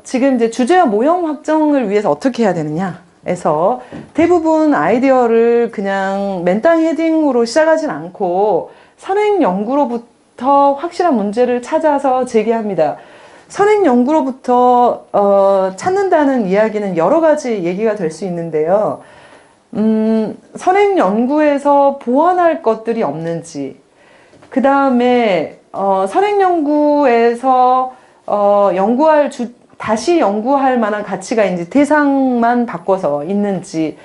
지금 이제 주제와 모형 확정을 위해서 어떻게 해야 되느냐 해서 대부분 아이디어를 그냥 맨땅 헤딩으로 시작하진 않고 선행 연구로부터 확실한 문제를 찾아서 제기합니다. 선행 연구로부터 찾는다는 이야기는 여러 가지 얘기가 될 수 있는데요. 선행 연구에서 보완할 것들이 없는지, 그 다음에 선행 연구에서 다시 연구할 만한 가치가 있는지, 대상만 바꿔서 있는지,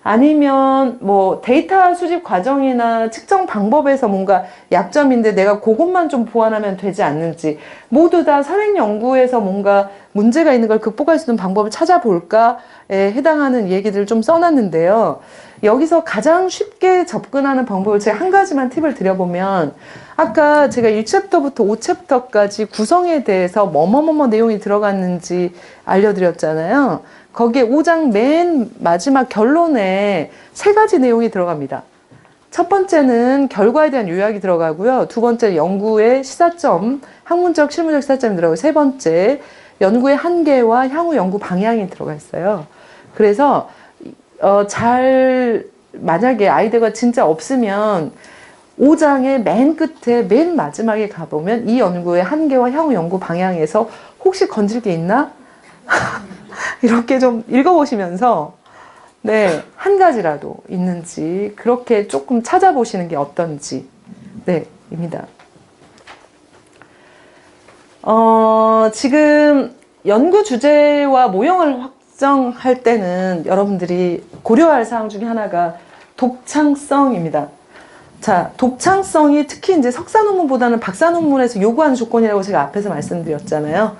아니면 뭐 데이터 수집 과정이나 측정 방법에서 뭔가 약점인데 내가 그것만 좀 보완하면 되지 않는지, 모두 다 선행 연구에서 뭔가 문제가 있는 걸 극복할 수 있는 방법을 찾아볼까에 해당하는 얘기들을 좀 써놨는데요. 여기서 가장 쉽게 접근하는 방법을 제가 한 가지만 팁을 드려보면, 아까 제가 1챕터부터 5챕터까지 구성에 대해서 뭐뭐뭐뭐 내용이 들어갔는지 알려드렸잖아요. 거기에 5장 맨 마지막 결론에 3가지 내용이 들어갑니다. 첫 번째는 결과에 대한 요약이 들어가고요. 두 번째 연구의 시사점, 학문적, 실무적 시사점이 들어가고, 세 번째 연구의 한계와 향후 연구 방향이 들어가 있어요. 그래서 만약에 아이디어가 진짜 없으면 5장의 맨 끝에 맨 마지막에 가보면 이 연구의 한계와 향후 연구 방향에서 혹시 건질 게 있나? 이렇게 좀 읽어보시면서 네, 한 가지라도 있는지 그렇게 조금 찾아보시는 게 어떤지 네, 입니다. 지금 연구 주제와 모형을 확정할 때는 여러분들이 고려할 사항 중에 하나가 독창성입니다. 자, 독창성이 특히 이제 석사 논문보다는 박사 논문에서 요구하는 조건이라고 제가 앞에서 말씀드렸잖아요.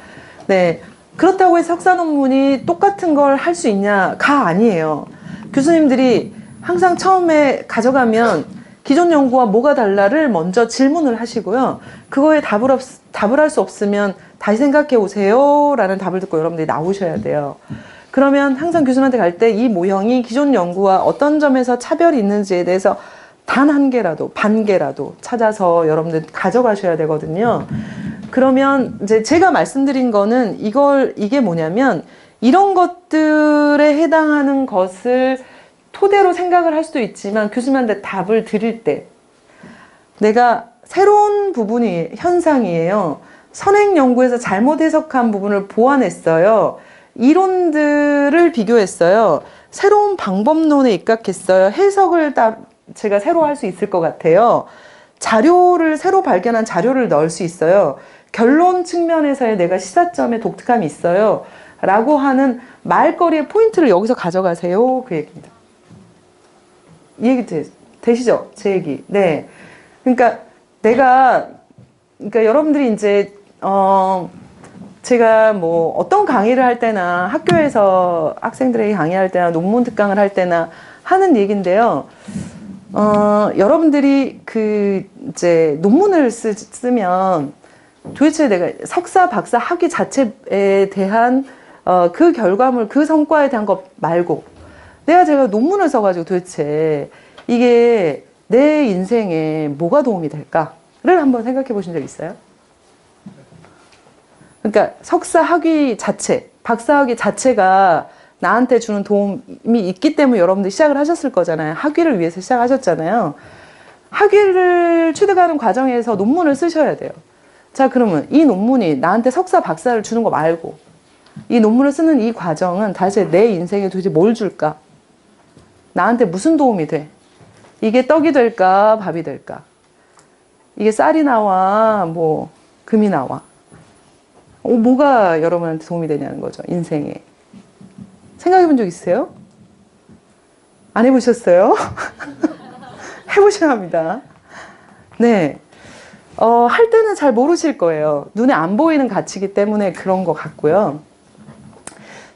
네. 그렇다고 해서 석사 논문이 똑같은 걸 할 수 있냐가 아니에요. 교수님들이 항상 처음에 가져가면 기존 연구와 뭐가 달라를 먼저 질문을 하시고요. 그거에 답을 할 수 없으면 다시 생각해 오세요 라는 답을 듣고 여러분들이 나오셔야 돼요. 그러면 항상 교수님한테 갈 때 이 모형이 기존 연구와 어떤 점에서 차별이 있는지에 대해서 단 한 개라도, 반 개라도 찾아서 여러분들 가져가셔야 되거든요. 그러면 이제 제가 말씀드린 거는 이게 뭐냐면, 이런 것들에 해당하는 것을 토대로 생각을 할 수도 있지만 교수님한테 답을 드릴 때 내가 새로운 현상이에요. 선행 연구에서 잘못 해석한 부분을 보완했어요. 이론들을 비교했어요. 새로운 방법론에 입각했어요. 해석을 제가 새로 할 수 있을 것 같아요. 새로 발견한 자료를 넣을 수 있어요. 결론 측면에서의 내가 시사점에 독특함이 있어요. 라고 하는 말거리의 포인트를 여기서 가져가세요. 그 얘기입니다. 이 얘기 되시죠? 제 얘기. 네. 그러니까 여러분들이 이제, 제가 뭐 어떤 강의를 할 때나 학교에서 학생들에게 강의할 때나 논문 특강을 할 때나 하는 얘기인데요. 여러분들이 이제 논문을 쓰면 도대체 내가 석사, 박사, 학위 자체에 대한 그 결과물, 그 성과에 대한 것 말고 제가 논문을 써가지고 도대체 이게 내 인생에 뭐가 도움이 될까를 한번 생각해 보신 적 있어요? 그러니까 석사 학위 자체, 박사 학위 자체가 나한테 주는 도움이 있기 때문에 여러분들이 시작을 하셨을 거잖아요. 학위를 위해서 시작하셨잖아요. 학위를 취득하는 과정에서 논문을 쓰셔야 돼요. 자, 그러면 이 논문이 나한테 석사, 박사를 주는 거 말고 이 논문을 쓰는 이 과정은 다시 내 인생에 도대체 뭘 줄까? 나한테 무슨 도움이 돼? 이게 떡이 될까? 밥이 될까? 이게 쌀이 나와? 뭐 금이 나와? 뭐가 여러분한테 도움이 되냐는 거죠. 인생에. 생각해 본 적 있으세요? 안 해보셨어요? 해보셔야 합니다. 네. 할 때는 잘 모르실 거예요. 눈에 안 보이는 가치이기 때문에 그런 것 같고요.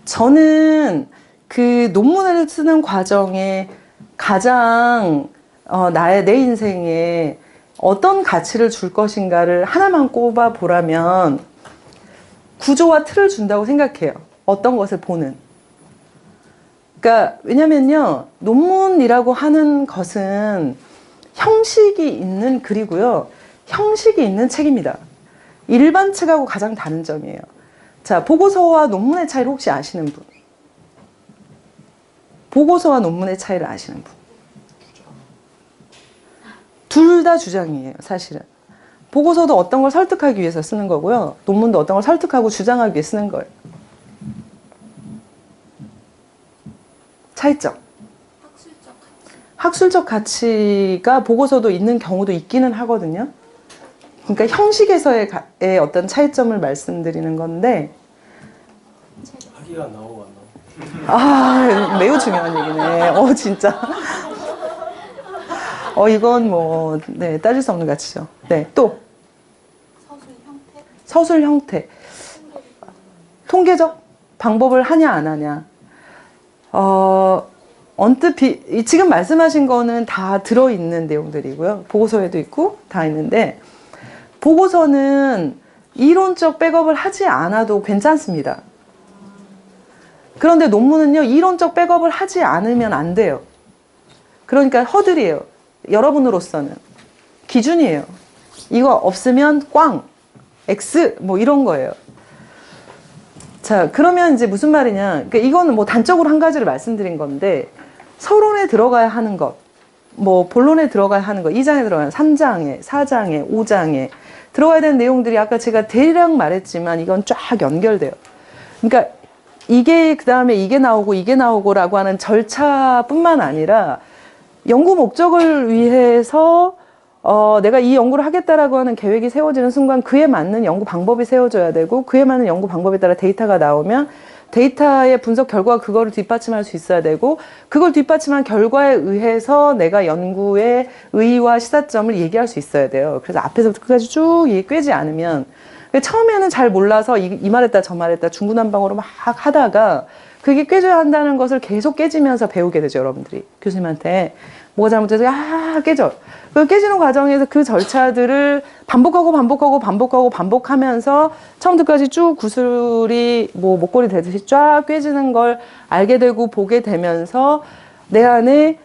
저는 그 논문을 쓰는 과정에 가장 내 인생에 어떤 가치를 줄 것인가를 하나만 꼽아 보라면 구조와 틀을 준다고 생각해요. 어떤 것을 보는. 그러니까 왜냐면요, 논문이라고 하는 것은 형식이 있는 글이고요, 형식이 있는 책입니다. 일반 책하고 가장 다른 점이에요. 자, 보고서와 논문의 차이를 혹시 아시는 분? 보고서와 논문의 차이를 아시는 분? 둘 다 주장이에요, 사실은. 보고서도 어떤 걸 설득하기 위해서 쓰는 거고요. 논문도 어떤 걸 설득하고 주장하기 위해 쓰는 거예요. 차이점. 학술적 가치가 보고서도 있는 경우도 있기는 하거든요. 그러니까 형식에서의 어떤 차이점을 말씀드리는 건데, 학위가 나오고 안 나오고. 아, 매우 중요한 얘기네. 진짜. 이건 뭐, 네, 따질 수 없는 가치죠. 네, 또. 서술 형태? 서술 형태. 통계적 방법을 하냐, 안 하냐. 언뜻 지금 말씀하신 거는 다 들어있는 내용들이고요. 보고서에도 있고 다 있는데, 보고서는 이론적 백업을 하지 않아도 괜찮습니다. 그런데 논문은요, 이론적 백업을 하지 않으면 안 돼요. 그러니까 허들이에요. 여러분으로서는. 기준이에요. 이거 없으면 꽝, X, 뭐 이런 거예요. 자, 그러면 이제 무슨 말이냐. 그러니까 이거는 뭐 단적으로 한 가지를 말씀드린 건데, 서론에 들어가야 하는 것, 뭐 본론에 들어가야 하는 것, 2장에 들어가야 3장에, 4장에, 5장에 들어가야 되는 내용들이 아까 제가 대략 말했지만 이건 쫙 연결돼요. 그러니까 이게 그 다음에 이게 나오고라고 하는 절차뿐만 아니라 연구 목적을 위해서 내가 이 연구를 하겠다라고 하는 계획이 세워지는 순간 그에 맞는 연구 방법이 세워져야 되고, 그에 맞는 연구 방법에 따라 데이터가 나오면 데이터의 분석 결과가 그거를 뒷받침할 수 있어야 되고, 그걸 뒷받침한 결과에 의해서 내가 연구의 의의와 시사점을 얘기할 수 있어야 돼요. 그래서 앞에서부터 끝까지 쭉 꿰지 않으면, 처음에는 잘 몰라서 이 말했다 저 말했다 중구난방으로 막 하다가 그게 깨져야 한다는 것을 계속 깨지면서 배우게 되죠. 여러분들이 교수님한테 뭐가 잘못돼서 깨져. 그 깨지는 과정에서 그 절차들을 반복하면서 처음부터까지 쭉 구슬이 뭐 목걸이 되듯이 쫙 깨지는 걸 알게 되고 보게 되면서 내 안에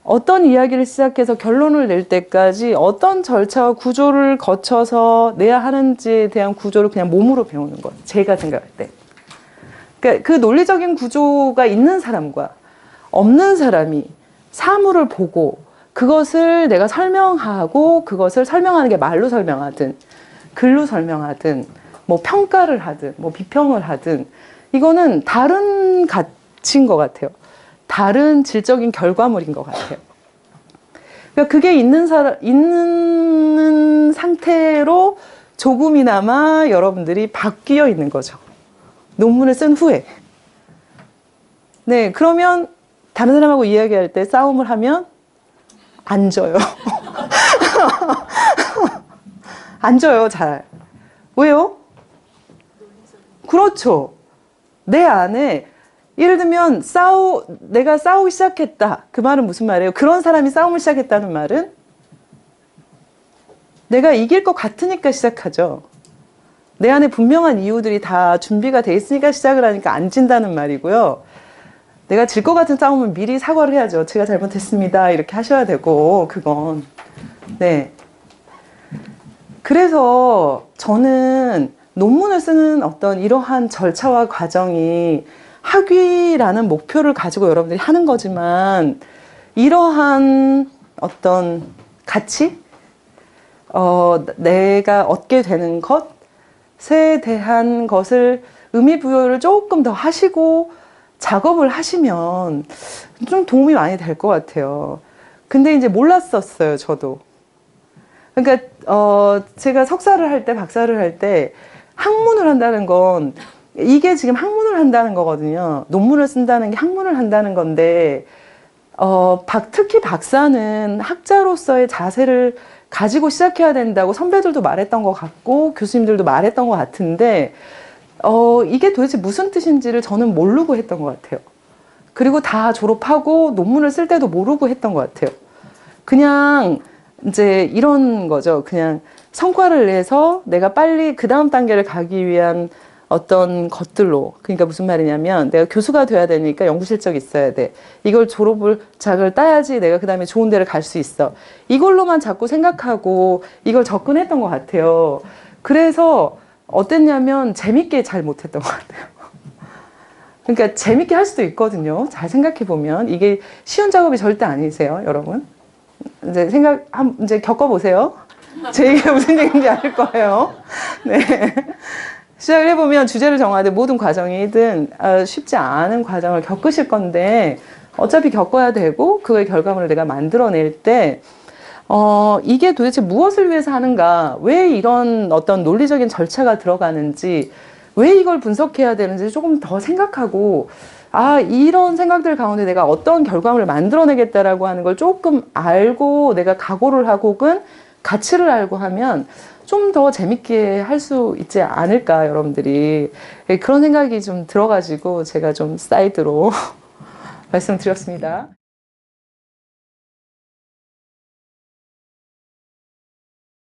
어떤 이야기를 시작해서 결론을 낼 때까지 어떤 절차와 구조를 거쳐서 내야 하는지에 대한 구조를 그냥 몸으로 배우는 거예요. 제가 생각할 때. 그러니까 그 논리적인 구조가 있는 사람과 없는 사람이 사물을 보고 그것을 내가 설명하고, 그것을 설명하는 게 말로 설명하든 글로 설명하든 뭐 평가를 하든 뭐 비평을 하든 이거는 다른 가치인 것 같아요. 다른 질적인 결과물인 것 같아요. 그러니까 그게 있는 상태로 조금이나마 여러분들이 바뀌어 있는 거죠. 논문을 쓴 후에. 네, 그러면 다른 사람하고 이야기할 때 싸움을 하면 안 져요. 안 져요, 잘. 왜요? 그렇죠. 내 안에 예를 들면 내가 싸우기 시작했다. 그 말은 무슨 말이에요? 그런 사람이 싸움을 시작했다는 말은 내가 이길 것 같으니까 시작하죠. 내 안에 분명한 이유들이 다 준비가 돼 있으니까 시작을 하니까 안 진다는 말이고요. 내가 질 것 같은 싸움은 미리 사과를 해야죠. 제가 잘못했습니다. 이렇게 하셔야 되고, 그건. 네. 그래서 저는 논문을 쓰는 어떤 이러한 절차와 과정이 학위라는 목표를 가지고 여러분들이 하는 거지만, 이러한 어떤 가치? 내가 얻게 되는 것에 대한 것을 의미 부여를 조금 더 하시고 작업을 하시면 좀 도움이 많이 될 것 같아요. 근데 이제 몰랐었어요, 저도. 그러니까 제가 석사를 할 때, 박사를 할 때 학문을 한다는 건 이게 지금 학문을 한다는 거거든요. 논문을 쓴다는 게 학문을 한다는 건데 특히 박사는 학자로서의 자세를 가지고 시작해야 된다고 선배들도 말했던 것 같고 교수님들도 말했던 것 같은데 이게 도대체 무슨 뜻인지를 저는 모르고 했던 것 같아요. 그리고 다 졸업하고 논문을 쓸 때도 모르고 했던 것 같아요. 그냥 이제 이런 거죠. 그냥 성과를 내서 내가 빨리 그 다음 단계를 가기 위한 어떤 것들로, 그러니까 무슨 말이냐면 내가 교수가 돼야 되니까 연구 실적이 있어야 돼. 이걸 작을 따야지 내가 그 다음에 좋은 데를 갈 수 있어. 이걸로만 자꾸 생각하고 이걸 접근했던 것 같아요. 그래서 어땠냐면 재밌게 잘 못했던 것 같아요. 그러니까 재밌게 할 수도 있거든요. 잘 생각해 보면 이게 쉬운 작업이 절대 아니세요, 여러분. 이제 이제 겪어보세요. 제 얘기가 무슨 얘기인지 알 거예요. 네. 시작을 해보면 주제를 정하되 모든 과정이든 쉽지 않은 과정을 겪으실 건데 어차피 겪어야 되고 그의 결과물을 내가 만들어낼 때 이게 도대체 무엇을 위해서 하는가, 왜 이런 어떤 논리적인 절차가 들어가는지, 왜 이걸 분석해야 되는지 조금 더 생각하고, 이런 생각들 가운데 내가 어떤 결과물을 만들어내겠다라고 하는 걸 조금 알고 내가 각오를 하고 혹은 가치를 알고 하면 좀 더 재밌게 할 수 있지 않을까, 여러분들이. 그런 생각이 좀 들어가지고 제가 좀 사이드로 말씀드렸습니다.